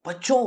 बच्चों,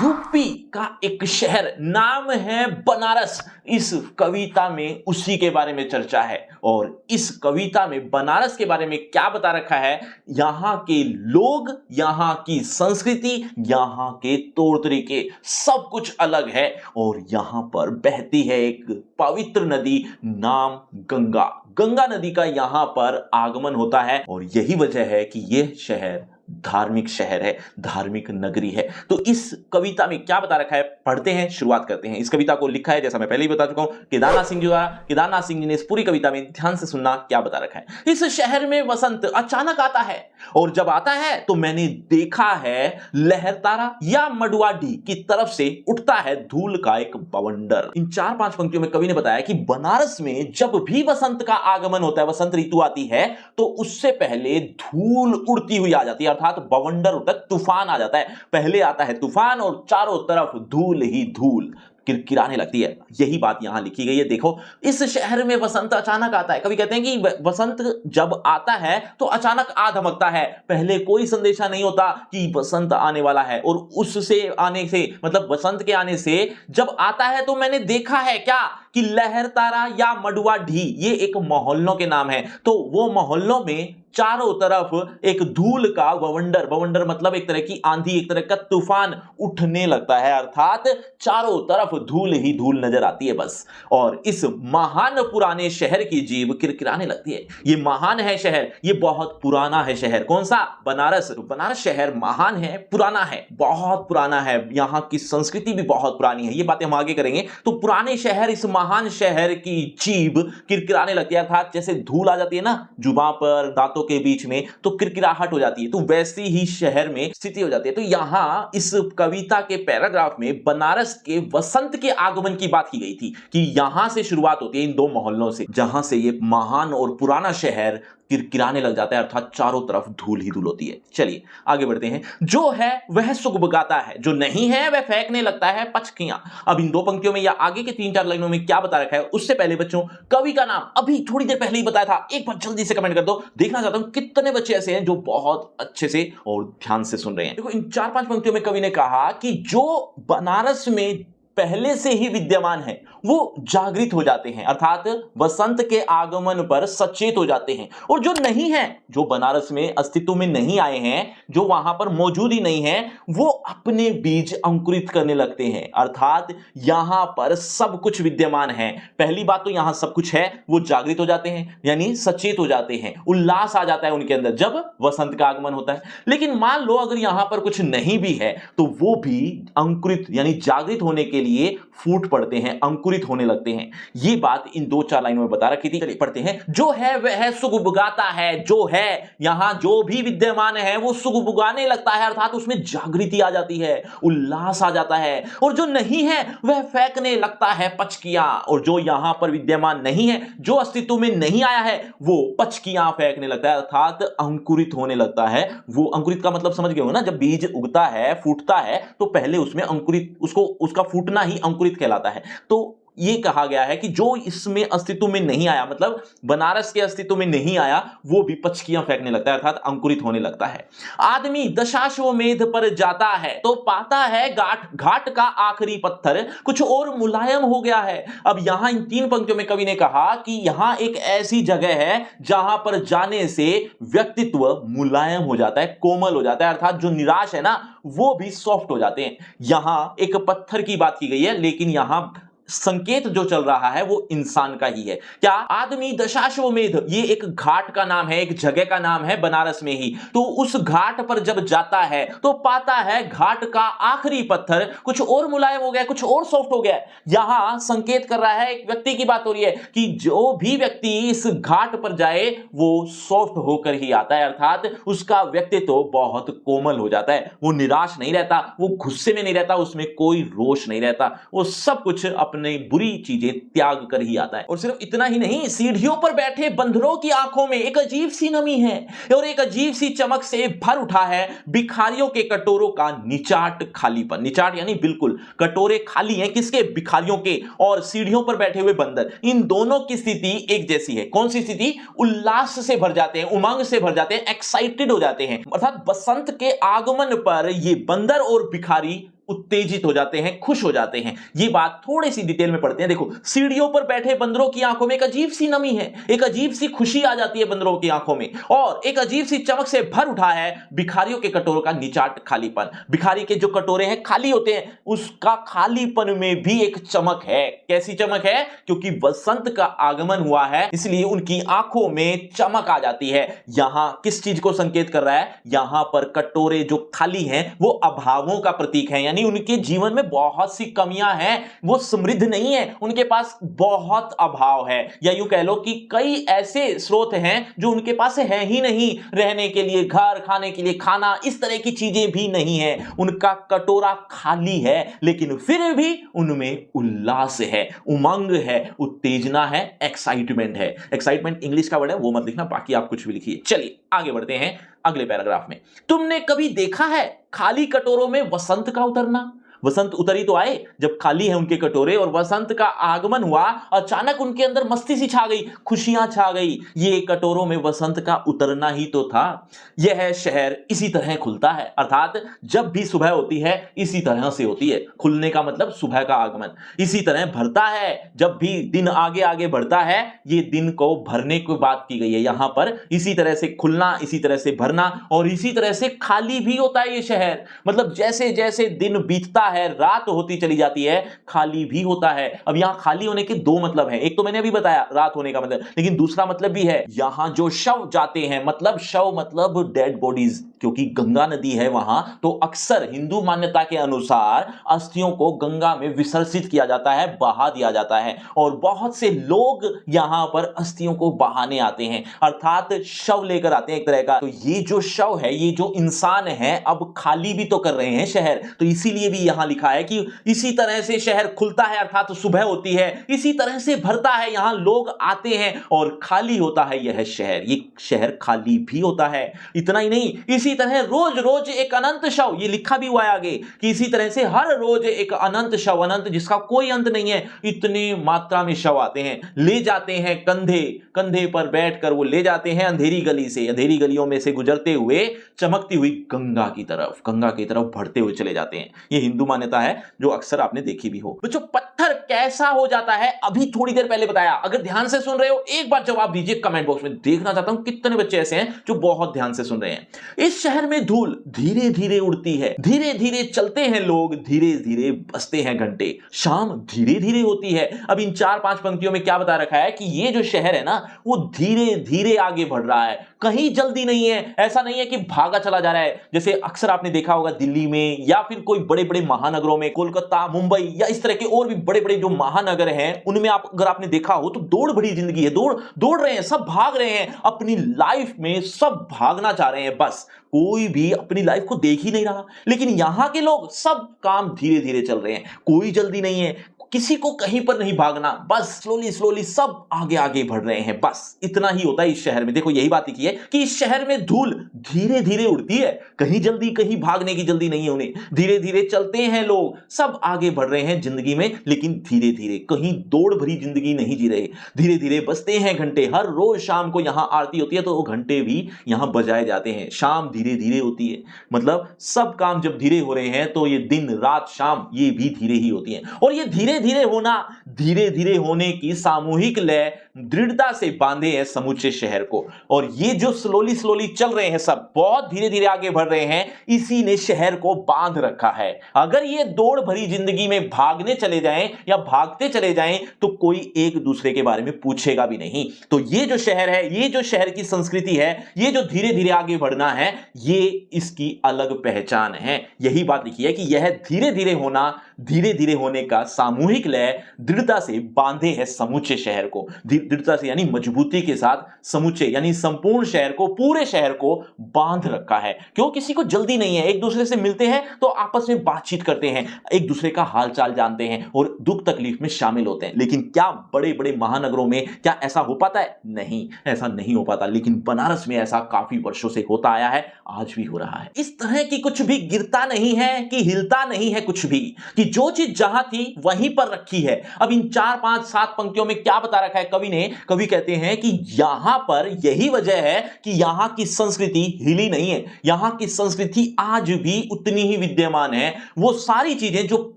यूपी का एक शहर नाम है बनारस। इस कविता में उसी के बारे में चर्चा है और इस कविता में बनारस के बारे में क्या बता रखा है। यहाँ के लोग, यहाँ की संस्कृति, यहाँ के तौर तरीके सब कुछ अलग है और यहाँ पर बहती है एक पवित्र नदी नाम गंगा। गंगा नदी का यहाँ पर आगमन होता है और यही वजह है कि यह शहर धार्मिक शहर है, धार्मिक नगरी है। तो इस कविता में क्या बता रखा है, पढ़ते हैं, शुरुआत करते हैं। इस कविता को लिखा है, जैसा मैं पहले ही बता चुका हूं, केदारनाथ सिंह जी द्वारा। केदारनाथ सिंह जी ने इस पूरी कविता में ध्यान से सुनना क्या बता रखा है। इस शहर में वसंत अचानक आता है और जब आता है तो मैंने देखा है लहरतारा या मडुआडी की तरफ से उठता है धूल का एक बवंडर। इन 4-5 पंक्तियों में कवि ने बताया कि बनारस में जब भी वसंत का आगमन होता है, वसंत ऋतु आती है, तो उससे पहले धूल उड़ती हुई आ जाती है, अर्थात बवंडर तक तूफान आ जाता है। पहले आता है तूफान और चारों तरफ धूल ही धूल किरकिराने लगती है। यही बात यहां लिखी गई है। देखो, इस शहर में वसंत अचानक आता है। कवि कहते हैं कि वसंत जब आता है तो अचानक आ धमकता है। पहले कोई संदेशा नहीं होता कि वसंत आने वाला है और उससे आने से, मतलब वसंत के आने से जब आता है तो मैंने देखा है क्या कि लहरतारा या मडुआडी, ये एक मोहल्लों के नाम है। तो वो मोहल्लों में चारों तरफ एक धूल का बवंडर, बवंडर मतलब एक तरह की आंधी, एक तरह का तूफान उठने लगता है, अर्थात चारों तरफ धूल ही धूल नजर आती है बस। और इस महान पुराने शहर की जीभ किरकिराने लगती है। ये महान है शहर, ये बहुत पुराना है शहर। कौन सा? बनारस। बनारस शहर महान है, पुराना है, बहुत पुराना है। यहाँ की संस्कृति भी बहुत पुरानी है। ये बातें हम आगे करेंगे। तो पुराने शहर, इस महान शहर की जीभ किरकिराने लगती है, अर्थात जैसे धूल आ जाती है ना जुबान पर, दांतों के बीच में, तो किरकिराहट हो जाती है। तो वैसी ही शहर में स्थिति हो जाती है। तो यहां इस कविता के पैराग्राफ में बनारस के वसंत के आगमन की बात की गई थी कि यहां से शुरुआत होती है, इन दो मोहल्लों से, जहां से ये महान और पुराना शहर किरकिराने लग जाता है, अर्थात चारों तरफ धूल ही धूल होती है। चलिए आगे बढ़ते हैं। जो है वह सुगबुगाता है, जो नहीं है वह फेंकने लगता है पचकियां। अब इन दो पंक्तियों में या आगे के 3-4 लाइनों में क्या बता रखा है, उससे पहले बच्चों कवि का नाम अभी थोड़ी देर पहले ही बताया था, एक बार जल्दी से कमेंट कर दो। देखना चाहता हूं कितने बच्चे ऐसे हैं जो बहुत अच्छे से और ध्यान से सुन रहे हैं। देखो, इन 4-5 पंक्तियों में कवि ने कहा कि जो बनारस में पहले से ही विद्यमान है वो जागृत हो जाते हैं, अर्थात वसंत के आगमन पर सचेत हो जाते हैं। और जो नहीं है, जो बनारस में अस्तित्व में नहीं आए हैं, जो वहां पर मौजूद ही नहीं है, वो अपने बीज अंकुरित करने लगते हैं, अर्थात यहां पर सब कुछ विद्यमान है। पहली बात तो यहां सब कुछ है, वो जागृत हो जाते हैं, यानी सचेत हो जाते हैं, उल्लास आ जाता है उनके अंदर जब वसंत का आगमन होता है। लेकिन मान लो अगर यहां पर कुछ नहीं भी है तो वो भी अंकुरित यानी जागृत होने के लिए फूट पड़ते हैं, अंकुरित होने लगते हैं। ये बात इन 2-4 लाइनों में बता रखी थी। चलिए पढ़ते हैं। जो है वह सुगबुगाता है, जो है यहां जो भी विद्यमान है वो सुगबुगाने लगता है, अर्थात उसमें जागृति आ जाती है, उल्लास आ जाता है। और जो नहीं है वह फेंकने लगता है पचकियां, और जो यहां पर विद्यमान नहीं है, जो अस्तित्व में नहीं आया है, वो पचकियां फेंकने लगता है, अर्थात अंकुरित होने लगता है। वो अंकुरित का मतलब समझ गए हो ना, जब बीज उगता है, फूटता है, तो पहले उसमें अंकुरित, उसका फूटना ही अंकुरित कहलाता है। तो ये कहा गया है कि जो इसमें अस्तित्व में नहीं आया, मतलब बनारस के अस्तित्व में नहीं आया, वो भी पचकियां फेंकने लगता है, अर्थात अंकुरित होने लगता है। आदमी दशाश्वमेध पर जाता है तो पाता है घाट का आखिरी पत्थर कुछ और मुलायम हो गया है। अब यहां इन 3 पंक्तियों में कवि ने कहा कि यहां एक ऐसी जगह है जहां पर जाने से व्यक्तित्व मुलायम हो जाता है, कोमल हो जाता है, अर्थात जो निराश है ना वो भी सॉफ्ट हो जाते हैं। यहां एक पत्थर की बात की गई है, लेकिन यहां संकेत जो चल रहा है वो इंसान का ही है। क्या? आदमी दशाश्वमेध, ये एक घाट का नाम है, एक जगह का नाम है बनारस में ही। तो उस घाट पर जब जाता है तो पाता है घाट का आखिरी पत्थर कुछ और मुलायम हो गया, कुछ और सॉफ्ट हो गया। यहां संकेत कर रहा है, एक व्यक्ति की बात हो रही है कि जो भी व्यक्ति इस घाट पर जाए वो सॉफ्ट होकर ही आता है, अर्थात उसका व्यक्तित्व तो बहुत कोमल हो जाता है। वो निराश नहीं रहता, वो गुस्से में नहीं रहता, उसमें कोई रोष नहीं रहता, वो सब कुछ अपने बुरी चीजें त्याग कर ही आता है। और सिर्फ इतना ही नहीं, सीढ़ियों पर बैठे बंदरों की आंखों में एक अजीब सी नमी है और एक अजीब सी चमक से भर उठा है भिखारियों के कटोरों का निचाट खालीपन। निचाट यानी बिल्कुल, कटोरे खाली हैं किसके? भिखारियों के। और सीढ़ियों पर बैठे हुए बंदर, इन दोनों की स्थिति एक जैसी है। कौन सी स्थिति? उल्लास से भर जाते हैं, उमंग से भर जाते हैं, एक्साइटेड हो जाते हैं। अर्थात बसंत के आगमन पर ये बंदर और भिखारी उत्तेजित हो जाते हैं, खुश हो जाते हैं। ये बात थोड़ी सी डिटेल में पढ़ते हैं। देखो, सीढ़ियों पर बैठे बंदरों की आंखों में एक अजीब सी नमी है, एक अजीब सी खुशी आ जाती है बंदरों की आंखों में, और एक अजीब सी चमक से भर उठा है भिखारियों के कटोरों का निचाट खालीपन। भिखारी के जो कटोरे हैं खाली होते हैं, उसका खालीपन में भी एक चमक है। कैसी चमक है? क्योंकि वसंत का आगमन हुआ है, इसलिए उनकी आंखों में चमक आ जाती है। यहां किस चीज को संकेत कर रहा है? यहां पर कटोरे जो खाली हैं वो अभावों का प्रतीक है, यानी उनके जीवन में बहुत सी कमियां हैं, वो समृद्ध नहीं है, उनके पास बहुत अभाव है। या यूं कह लो कि कई ऐसे स्रोत हैं जो उनके पास है ही नहीं, रहने के लिए घर, खाने के लिए खाना, इस तरह की चीजें भी नहीं है। उनका कटोरा खाली है, लेकिन फिर भी उनमें उल्लास है, उमंग है, उत्तेजना है, एक्साइटमेंट है। एक्साइटमेंट इंग्लिश का वर्ड है, वो मत लिखना, बाकी आप कुछ भी लिखिए। चलिए आगे बढ़ते हैं अगले पैराग्राफ में। तुमने कभी देखा है खाली कटोरों में वसंत का उतरना? वसंत उतरी तो आए जब खाली है उनके कटोरे, और वसंत का आगमन हुआ, अचानक उनके अंदर मस्ती सी छा गई, खुशियां छा गई। ये कटोरों में वसंत का उतरना ही तो था। यह शहर इसी तरह खुलता है, अर्थात जब भी सुबह होती है इसी तरह से होती है। खुलने का मतलब सुबह का आगमन। इसी तरह भरता है, जब भी दिन आगे आगे बढ़ता है, ये दिन को भरने की बात की गई है यहां पर। इसी तरह से खुलना, इसी तरह से भरना, और इसी तरह से खाली भी होता है ये शहर। मतलब जैसे जैसे दिन बीतता है, रात होती चली जाती है, खाली भी होता है। अब यहां खाली होने के दो मतलब हैं, एक तो मैंने अभी बताया रात होने का मतलब, लेकिन दूसरा मतलब भी है, यहां जो शव जाते हैं, मतलब शव मतलब डेड बॉडीज, क्योंकि गंगा नदी है वहां, तो अक्सर हिंदू मान्यता के अनुसार अस्थियों को गंगा में विसर्जित किया जाता है, बहा दिया जाता है, और बहुत से लोग यहां पर अस्थियों को बहाने आते हैं, अर्थात शव लेकर आते हैं एक तरह का। तो ये जो शव है, ये जो इंसान है, अब खाली भी तो कर रहे हैं शहर, तो इसीलिए भी यहां लिखा है कि इसी तरह से शहर खुलता है, अर्थात सुबह होती है, इसी तरह से भरता है, यहां लोग आते हैं, और खाली होता है यह शहर। ये शहर खाली भी होता है। इतना ही नहीं, इसी तरह रोज रोज एक अनंत शव, ये लिखा भी हुआ है आगे कि इसी तरह से हर रोज एक अनंत शव, अनंत जिसका कोई अंत नहीं है, इतनी मात्रा में शव आते हैं, ले जाते हैं कंधे कंधे पर बैठकर, वो ले जाते हैं अंधेरी गली से, अंधेरी गलियों में से गुजरते हुए चमकती हुई गंगा की तरफ, गंगा की तरफ बढ़ते हुए चले जाते हैं। ये हिंदू मान्यता है जो अक्सर आपने देखी भी हो। बच्चों, पत्थर कैसा हो जाता है अभी थोड़ी देर पहले बताया। अगर ध्यान से सुन रहे हो एक बार जवाब दीजिए कमेंट बॉक्स में, देखना चाहता हूं कितने बच्चे ऐसे हैं जो बहुत ध्यान से सुन रहे हैं। इस शहर में धूल धीरे धीरे उड़ती है, धीरे धीरे चलते हैं लोग, धीरे धीरे बजते हैं घंटे, शाम धीरे धीरे होती है। अब इन 4-5 पंक्तियों में क्या बता रखा है कि ये जो शहर है ना, वो धीरे धीरे आगे बढ़ रहा है, कहीं जल्दी नहीं है। ऐसा नहीं है कि भागा चला जा रहा है, जैसे अक्सर आपने देखा होगा दिल्ली में या फिर कोई बड़े बड़े महानगरों में, कोलकाता, मुंबई या इस तरह के और भी बड़े बड़े जो महानगर हैं, उनमें आप अगर आपने देखा हो तो दौड़ भरी जिंदगी है, दौड़ दौड़ रहे हैं, सब भाग रहे हैं अपनी लाइफ में, सब भागना चाह रहे हैं, बस कोई भी अपनी लाइफ को देख ही नहीं रहा। लेकिन यहां के लोग सब काम धीरे धीरे चल रहे हैं, कोई जल्दी नहीं है, किसी को कहीं पर नहीं भागना, बस स्लोली स्लोली सब आगे आगे बढ़ रहे हैं, बस इतना ही होता है इस शहर में। देखो यही बात लिखी है कि इस शहर में धूल धीरे धीरे उड़ती है, कहीं जल्दी, कहीं भागने की जल्दी नहीं है उन्हें, धीरे धीरे चलते हैं लोग, सब आगे बढ़ रहे हैं जिंदगी में, लेकिन धीरे धीरे, कहीं दौड़ भरी जिंदगी नहीं जी रहे, धीरे धीरे बजते हैं घंटे। हर रोज शाम को यहां आरती होती है तो वो घंटे भी यहां बजाए जाते हैं, शाम धीरे धीरे होती है, मतलब सब काम जब धीरे हो रहे हैं तो ये दिन रात शाम ये भी धीरे ही होती है। और ये धीरे धीरे होना, धीरे धीरे होने की सामूहिक लय दृढ़ता से बांधे है समूचे शहर को। और ये जो स्लोली स्लोली चल रहे हैं, सब बहुत धीरे धीरे आगे बढ़ रहे हैं, इसी ने शहर को बांध रखा है। अगर ये दौड़ भरी जिंदगी में भागने चले जाएं या भागते चले जाएं तो कोई एक दूसरे के बारे में पूछेगा भी नहीं। तो ये जो शहर है, ये जो शहर की संस्कृति है, ये जो धीरे धीरे आगे बढ़ना है, ये इसकी अलग पहचान है। यही बात लिखी है कि यह धीरे धीरे होना, धीरे धीरे होने का सामूहिक लय दृढ़ता से बांधे है समूचे शहर को। दृढ़ता से यानी मजबूती के साथ समूचे यानी संपूर्ण शहर को, पूरे शहर को बांध रखा है। क्यों? किसी को जल्दी नहीं है, एक दूसरे से मिलते हैं तो आपस में बातचीत करते हैं, एक दूसरे का हालचाल जानते हैं और दुख तकलीफ में शामिल होते हैं। लेकिन क्या बड़े बड़े महानगरों में क्या ऐसा हो पाता है? नहीं, ऐसा नहीं हो पाता। लेकिन बनारस में ऐसा काफी वर्षों से होता आया है, आज भी हो रहा है। इस तरह की कुछ भी गिरता नहीं है कि हिलता नहीं है कुछ भी, कि जो चीज जहां थी वहीं पर रखी है। अब इन 4, 5, 7 पंक्तियों में क्या बता रखा है कवि ने? कवि कहते हैं कि यहां पर यही वजह है कि यहां की संस्कृति हिली नहीं है, यहां की संस्कृति आज भी उतनी ही विद्यमान है। वो सारी चीजें जो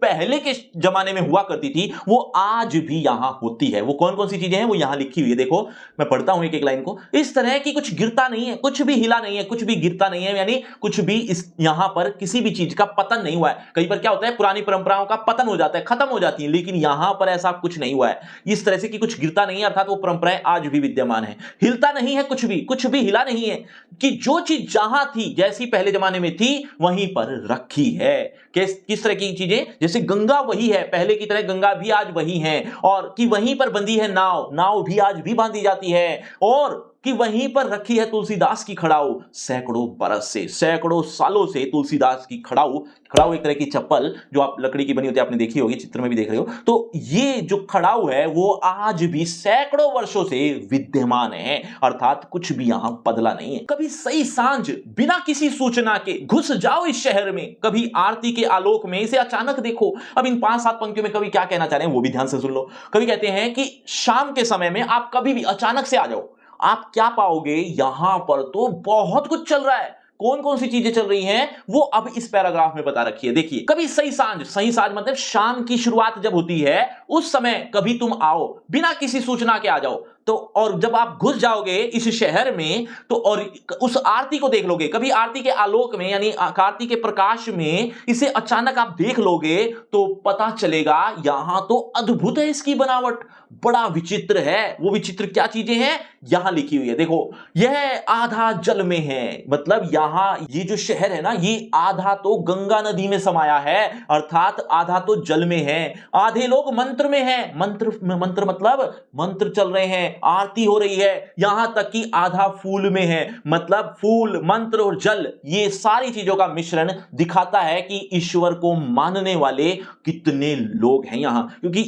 पहले के जमाने में हुआ करती थी वो आज भी यहां होती है। वो कौन कौन सी चीजें हैं वो यहां लिखी हुई है। देखो मैं पढ़ता हूं एक एक लाइन को। इस तरह की कुछ गिरता नहीं है, कुछ भी हिला नहीं है, कुछ भी गिरता नहीं है, यानी कुछ भी इस यहां पर किसी भी चीज का पतन नहीं हुआ है। कई बार क्या होता है, पुरानी परंपराओं का पतन हो जाता है, खत्म हो जाती है, लेकिन यहां पर ऐसा कुछ नहीं हुआ है। इस तरह से कि कुछ गिरता नहीं है अर्थात वो परंपराएं आज भी विद्यमान है। हिलता नहीं है कुछ भी हिला नहीं है, कि जो चीज जहां थी जैसी पहले जमाने में थी वहीं पर रखी है। किस तरह की चीजें? जैसे गंगा वही है, पहले की तरह गंगा भी आज वही है, और कि वहीं पर बंधी है नाव, नाव भी आज भी बांधी जाती है, और कि वहीं पर रखी है तुलसीदास की खड़ाऊ। सैकड़ों बरस से, सैकड़ों सालों से तुलसीदास की खड़ाऊ, खड़ाऊ एक तरह की चप्पल जो आप लकड़ी की बनी होती है, आपने देखी होगी, चित्र में भी देख रहे हो। तो ये जो खड़ाऊ है वो आज भी सैकड़ों वर्षों से विद्यमान है, अर्थात कुछ भी यहां बदला नहीं है। कभी सही सांझ बिना किसी सूचना के घुस जाओ इस शहर में, कभी आरती के आलोक में इसे अचानक देखो। अब इन 5-7 पंक्तियों में कवि क्या कहना चाह रहे हैं वो भी ध्यान से सुन लो। कवि कहते हैं कि शाम के समय में आप कभी भी अचानक से आ जाओ, आप क्या पाओगे? यहां पर तो बहुत कुछ चल रहा है। कौन कौन सी चीजें चल रही हैं वो अब इस पैराग्राफ में बता रखी है। देखिए, कभी सही सांझ, सही सांझ मतलब शाम की शुरुआत जब होती है उस समय कभी तुम आओ, बिना किसी सूचना के आ जाओ। तो और जब आप घुस जाओगे इस शहर में तो और उस आरती को देख लोगे, कभी आरती के आलोक में यानी आरती के प्रकाश में इसे अचानक आप देख लोगे तो पता चलेगा यहां तो अद्भुत है इसकी बनावट, बड़ा विचित्र है। वो विचित्र क्या चीजें हैं यहां लिखी हुई है। देखो, यह आधा जल में है, मतलब यहां ये जो शहर है ना ये आधा तो गंगा नदी में समाया है, अर्थात आधा तो जल में है, आधे लोग मंत्र में है। मंत्र मतलब मंत्र चल रहे हैं, आरती हो रही है, यहां तक कि आधा फूल में है, मतलब फूल, मंत्र और जल, ये सारी चीजों का मिश्रण दिखाता है कि ईश्वर को मानने वाले कितने लोग हैं यहां, क्योंकि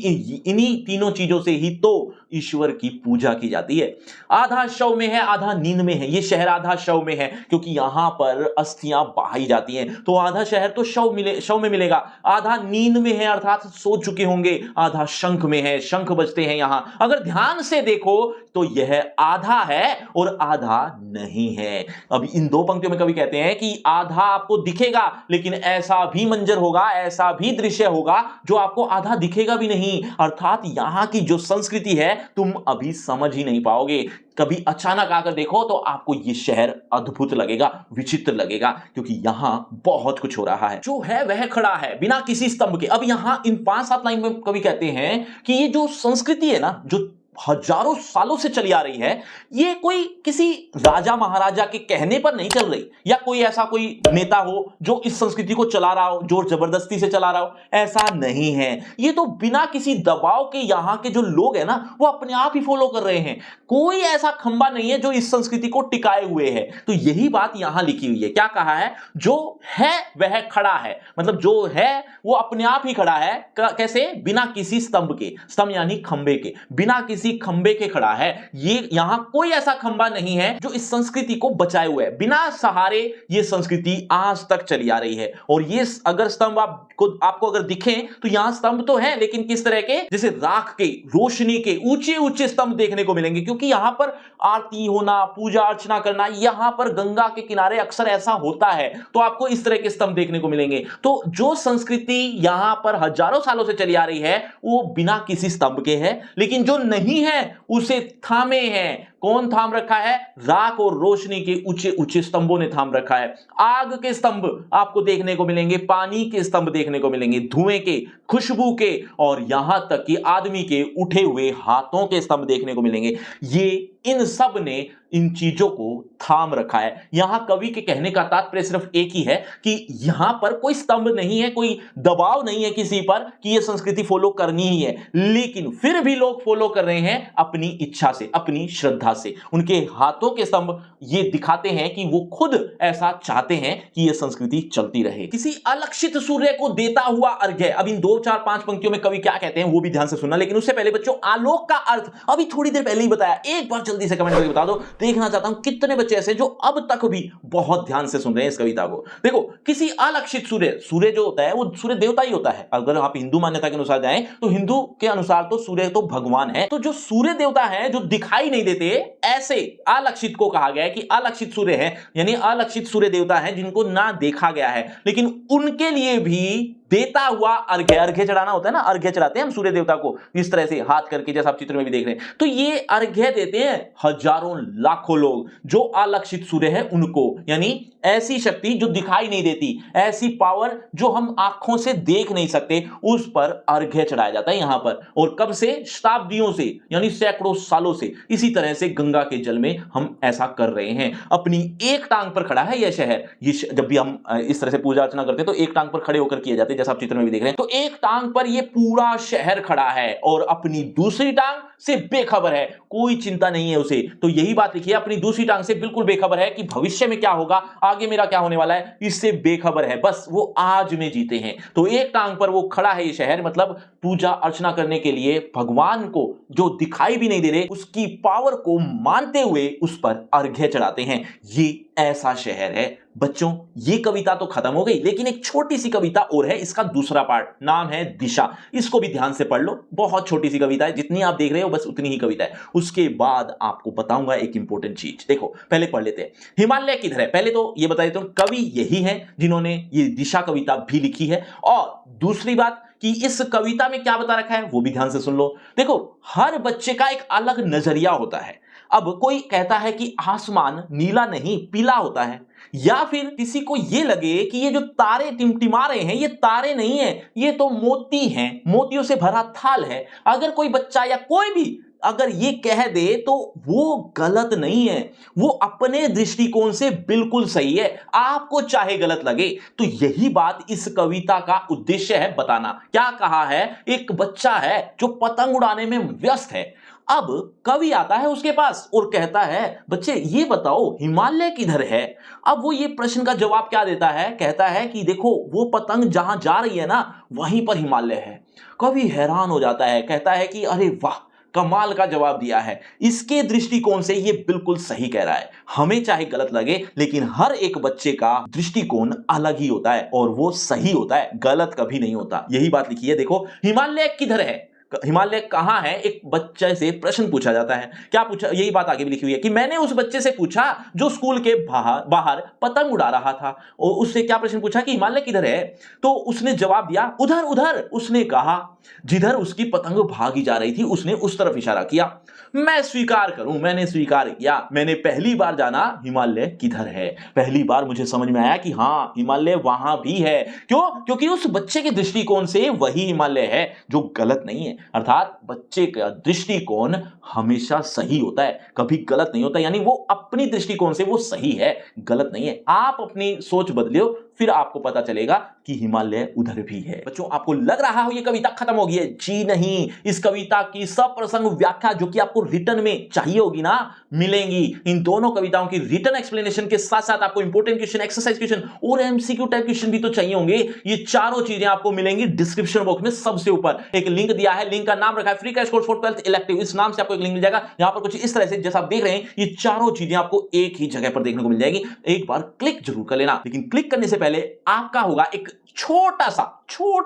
इन्हीं तीनों चीजों से ही तो ईश्वर की पूजा की जाती है। आधा शव में है, आधा नींद में है। ये शहर आधा शव में है क्योंकि यहां पर अस्थियां बहाई जाती हैं, तो आधा शहर तो शव में मिलेगा। आधा नींद में है अर्थात सो चुके होंगे, आधा शंख में है, शंख बजते हैं यहां। अगर ध्यान से देखो तो यह आधा है और आधा नहीं है। अब इन 2 पंक्तियों में कवि कहते हैं कि आधा आपको दिखेगा, लेकिन ऐसा भी मंजर होगा, ऐसा भी दृश्य होगा जो आपको आधा दिखेगा भी नहीं, अर्थात यहां की जो संस्कृति है तुम अभी समझ ही नहीं पाओगे। कभी अचानक आकर देखो तो आपको यह शहर अद्भुत लगेगा, विचित्र लगेगा, क्योंकि यहां बहुत कुछ हो रहा है। जो है वह खड़ा है बिना किसी स्तंभ के। अब यहां इन 5-7 लाइन में कवि कहते हैं कि ये जो संस्कृति है ना, जो हजारों सालों से चली आ रही है, ये कोई किसी राजा महाराजा के कहने पर नहीं चल रही, या कोई ऐसा कोई नेता हो जो इस संस्कृति को चला रहा हो, जोर जबरदस्ती से चला रहा हो, ऐसा नहीं है। ये तो बिना किसी दबाव के यहां के जो लोग हैं ना वो अपने आप ही फॉलो कर रहे हैं। कोई ऐसा खंबा नहीं है जो इस संस्कृति को टिकाए हुए है। तो यही बात यहां लिखी हुई है। क्या कहा है? जो है वह खड़ा है, मतलब जो है वो अपने आप ही खड़ा है। कैसे? बिना किसी स्तंभ के, स्तंभ यानी खंबे के, बिना किसी खंबे के खड़ा है। ये यहां कोई ऐसा खंबा नहीं है जो इस संस्कृति को बचाए हुए है। बिना सहारे ये संस्कृति आज तक चली आ रही है। और ये अगर स्तंभ आपको अगर दिखे तो यहां स्तंभ तो है, लेकिन किस तरह के? जैसे राख के, रोशनी के ऊंचे ऊंचे स्तंभ देखने को मिलेंगे, क्योंकि यहां पर आरती होना, पूजा अर्चना करना, यहां पर गंगा के किनारे अक्सर ऐसा होता है, तो आपको इस तरह के स्तंभ देखने को मिलेंगे। तो जो संस्कृति यहां पर हजारों सालों से चली आ रही है वो बिना किसी स्तंभ के है, लेकिन जो नहीं है उसे थामे हैं, कौन थाम रखा है? राख और रोशनी के ऊंचे ऊंचे स्तंभों ने थाम रखा है। आग के स्तंभ आपको देखने को मिलेंगे, पानी के स्तंभ देखने को मिलेंगे, धुएं के, खुशबू के और यहां तक कि आदमी के उठे हुए हाथों के स्तंभ देखने को मिलेंगे। ये इन सब ने इन चीजों को थाम रखा है। यहां कवि के कहने का तात्पर्य सिर्फ एक ही है कि यहां पर कोई स्तंभ नहीं है, कोई दबाव नहीं है किसी पर कि यह संस्कृति फॉलो करनी ही है, लेकिन फिर भी लोग फॉलो कर रहे हैं अपनी इच्छा से, अपनी श्रद्धा से। उनके हाथों के स्तंभ ये दिखाते हैं कि वो खुद ऐसा चाहते हैं कि यह संस्कृति चलती रहे। किसी अलक्षित सूर्य को देता हुआ अर्घ्य। अब इन 2, 4, 5 पंक्तियों में कवि क्या कहते हैं वो भी ध्यान से सुनना, लेकिन उससे पहले बच्चों आलोक का अर्थ अभी थोड़ी देर पहले ही बताया, एक बार जल्दी से कमेंट करके बता दो। देखना चाहता हूं कितने बच्चे ऐसे जो अब तक भी बहुत ध्यान से सुन रहे हैं इस कविता को। देखो, किसी अलक्षित सूर्य, सूर्य जो होता है वो सूर्य देवता ही होता है। अगर आप हिंदू मान्यता के अनुसार जाएं तो हिंदू के अनुसार तो सूर्य तो भगवान है। तो जो सूर्य देवता है जो दिखाई नहीं देते, ऐसे अलक्षित को कहा गया है कि अलक्षित सूर्य है, यानी अलक्षित सूर्य देवता है जिनको ना देखा गया है, लेकिन उनके लिए भी देता हुआ अर्घ्य, अर्घ्य चढ़ाना होता है ना, अर्घ्य चढ़ाते हैं हम सूर्य देवता को इस तरह से हाथ करके, जैसा आप चित्र में भी देख रहे हैं। तो ये अर्घ्य देते हैं हजारों लाखों लोग जो अलक्षित सूर्य है उनको, यानी ऐसी शक्ति जो दिखाई नहीं देती, ऐसी पावर जो हम आंखों से देख नहीं सकते, उस पर अर्घ्य चढ़ाया जाता है यहां पर। और कब से? शताब्दियों से, यानी सैकड़ों सालों से इसी तरह से गंगा के जल में हम ऐसा कर रहे हैं। अपनी एक टांग पर खड़ा है यह शहर। ये जब भी हम इस तरह से पूजा अर्चना करते हैं तो एक टांग पर खड़े होकर किए जाते हैं, जैसा आप चित्र में भी देख रहे हैं। तो एक टांग पर यह पूरा शहर खड़ा है और अपनी दूसरी टांग से बेखबर है, कोई चिंता नहीं है उसे। तो यही बात लिखी है, अपनी दूसरी टांग से बिल्कुल बेखबर है कि भविष्य में क्या होगा, आगे मेरा क्या होने वाला है, इससे बेखबर है, बस वो आज में जीते हैं। तो एक टांग पर वो खड़ा है ये शहर, मतलब पूजा अर्चना करने के लिए भगवान को जो दिखाई भी नहीं दे रहे उसकी पावर को मानते हुए उस पर अर्घ्य चढ़ाते हैं। ये ऐसा शहर है। बच्चों, ये कविता तो खत्म हो गई, लेकिन एक छोटी सी कविता और है, इसका दूसरा पार्ट, नाम है दिशा। इसको भी ध्यान से पढ़ लो, बहुत छोटी सी कविता है, जितनी आप देख रहे हो बस उतनी ही कविता है। उसके बाद आपको बताऊंगा एक इंपॉर्टेंट चीज। देखो, पहले पढ़ लेते हैं हिमालय किधर है। पहले तो ये बता देता हूं, कवि यही है जिन्होंने ये दिशा कविता भी लिखी है। और दूसरी बात कि इस कविता में क्या बता रखा है वो भी ध्यान से सुन लो। देखो, हर बच्चे का एक अलग नजरिया होता है। अब कोई कहता है कि आसमान नीला नहीं पीला होता है, या फिर किसी को यह लगे कि ये जो तारे टिमटिमा रहे हैं ये तारे नहीं है, ये तो मोती हैं, मोतियों से भरा थाल है। अगर कोई बच्चा या कोई भी अगर ये कह दे तो वो गलत नहीं है, वो अपने दृष्टिकोण से बिल्कुल सही है, आपको चाहे गलत लगे। तो यही बात इस कविता का उद्देश्य है बताना। क्या कहा है? एक बच्चा है जो पतंग उड़ाने में व्यस्त है। अब कवि आता है उसके पास और कहता है, बच्चे ये बताओ हिमालय किधर है? अब वो ये प्रश्न का जवाब क्या देता है? कहता है कि देखो, वो पतंग जहां जा रही है ना वहीं पर हिमालय है। कवि हैरान हो जाता है, कहता है कि अरे वाह, कमाल का जवाब दिया है, इसके दृष्टिकोण से ये बिल्कुल सही कह रहा है। हमें चाहे गलत लगे, लेकिन हर एक बच्चे का दृष्टिकोण अलग ही होता है और वो सही होता है, गलत कभी नहीं होता। यही बात लिखी है। देखो, हिमालय किधर है, हिमालय कहां है, एक बच्चे से प्रश्न पूछा जाता है। क्या पूछा? यही बात आगे भी लिखी हुई है कि मैंने उस बच्चे से पूछा जो स्कूल के बाहर पतंग उड़ा रहा था, और उससे क्या प्रश्न पूछा कि हिमालय किधर है? तो उसने जवाब दिया, उधर उधर। उसने कहा, जिधर उसकी पतंग भागी जा रही थी उसने उस तरफ इशारा किया। मैं स्वीकार करूं, मैंने स्वीकार किया, मैंने पहली बार जाना हिमालय किधर है। पहली बार मुझे समझ में आया कि हां, हिमालय वहां भी है। क्यों? क्योंकि उस बच्चे के दृष्टिकोण से वही हिमालय है जो गलत नहीं है। अर्थात बच्चे का दृष्टिकोण हमेशा सही होता है, कभी गलत नहीं होता। यानी वो अपनी दृष्टिकोण से वो सही है, गलत नहीं है। आप अपनी सोच बदलियो, फिर आपको पता चलेगा कि हिमालय उधर भी है। बच्चों, आपको लग रहा हो ये कविता खत्म हो गई है? जी नहीं, इस कविता की सप्रसंग व्याख्या जो कि आपको रिटर्न में चाहिए होगी ना, मिलेंगी। इन दोनों कविताओं की रिटर्न एक्सप्लेनेशन के साथ साथ आपको इंपॉर्टेंट क्वेश्चन, एक्सरसाइज क्वेश्चन और एमसीक्यू टाइप क्वेश्चन भी तो चाहिए होंगे। ये चारों चीजें आपको मिलेंगी डिस्क्रिप्शन बॉक्स में सबसे ऊपर एक लिंक दिया है, लिंक का नाम रखा है free crash course for 12th elective. इस नाम से आपको एक लिंक मिल जाएगा। यहां पर कुछ इस तरह से जैसा आप देख रहे हैं, ये चारों चीजें आपको एक ही जगह पर देखने को मिल जाएगी। एक बार क्लिक जरूर कर लेना, लेकिन क्लिक करने से पहले आपका होगा एक छोटा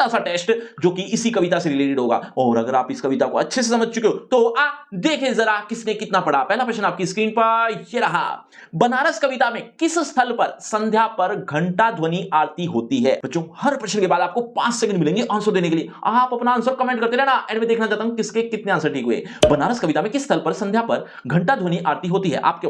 सा टेस्ट जो कि इसी कविता से रिलेटेड होगा। और अगर आप इस कविता को अच्छे से समझ चुके हो तो देखें जरा किसने कितना पढ़ा। पहला प्रश्न आपकी स्क्रीन पर ये रहा, बनारस कविता में किस स्थल पर संध्या पर घंटा ध्वनि आरती होती है? बच्चों हर प्रश्न के बाद आपको 5 सेकंड मिलेंगे आंसर देने के लिए। आप अपना आंसर कमेंट करते रहना, एंड में देखना चाहता हूं किसके कितने आंसर ठीक हुए। बनारस कविता में किस स्थल पर संध्या पर घंटा ध्वनि आरती होती है? आपके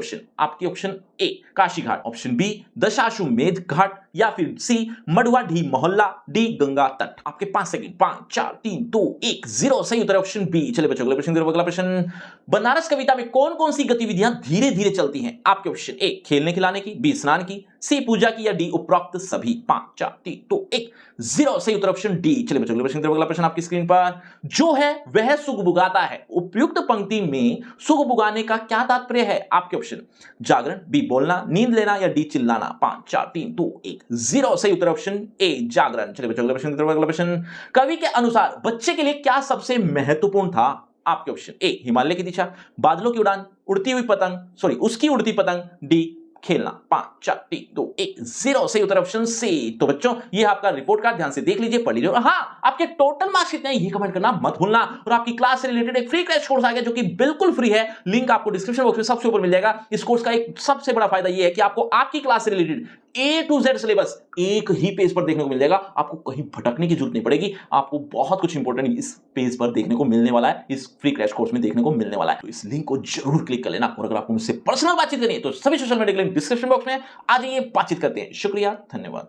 option A Kashi Ghat, option B Dashashwamedh Ghat, या फिर सी मडुआ ढी मोहल्ला, डी गंगा तट। आपके 5 सेकंड, 5 4 3 2 1 0। सही उत्तर ऑप्शन बी। चलिए बच्चों अगला प्रश्न, बनारस कविता में कौन कौन सी गतिविधियां धीरे धीरे चलती हैं? आपके ऑप्शन ए खेलने खिलाने की, बी स्नान की, सी पूजा की, या डी उपरोक्त सभी। 5 4 3 2 1 0। सही उत्तर ऑप्शन डी। चलिए बच्चों अगला प्रश्न आपकी स्क्रीन पर जो है वह सुख बुगाता है, उपयुक्त पंक्ति में सुख बुगाने का क्या तात्पर्य है? आपके ऑप्शन जागरण, बी बोलना, नींद लेना, या डी चिल्लाना। 5 4 3 2 1 0। सही उत्तर ऑप्शन ए जागरण। चलिए बच्चों अगला प्रश्न, कवि के अनुसार बच्चे के लिए क्या सबसे महत्वपूर्ण था? आपके ऑप्शन ए हिमालय की दिशा, बादलों की उड़ान, उड़ती हुई पतंग, उसकी उड़ती पतंग, डी खेलना। 5 4 3 2 1 0। सही उत्तर ऑप्शन सी। तो बच्चों ये आपका रिपोर्ट कार्ड, ध्यान से देख लीजिए, पढ़ लीजिए। और हाँ, आपके टोटल मार्क्स कितने हैं ये कमेंट करना मत भूलना। और आपकी क्लास से रिलेटेड एक फ्री क्रैश कोर्स आ गया जो कि बिल्कुल फ्री है, लिंक आपको डिस्क्रिप्शन बॉक्स में सबसे ऊपर मिल जाएगा। इस कोर्स का एक सबसे बड़ा फायदा ये है कि आपको आपकी क्लास से related A to Z syllabus एक ही पेज पर देखने को मिल जाएगा। आपको कहीं भटकने की जरूरत नहीं पड़ेगी। आपको बहुत कुछ इंपॉर्टेंट इस पेज पर देखने को मिलने वाला है, इस फ्री क्रैश कोर्स में देखने को मिलने वाला है। तो इस लिंक को जरूर क्लिक कर लेना। और अगर आपको मुझसे पर्सनल बातचीत करनी है तो सभी सोशल मीडिया के लिंक डिस्क्रिप्शन बॉक्स में आ जाइए, बातचीत करते हैं। शुक्रिया, धन्यवाद।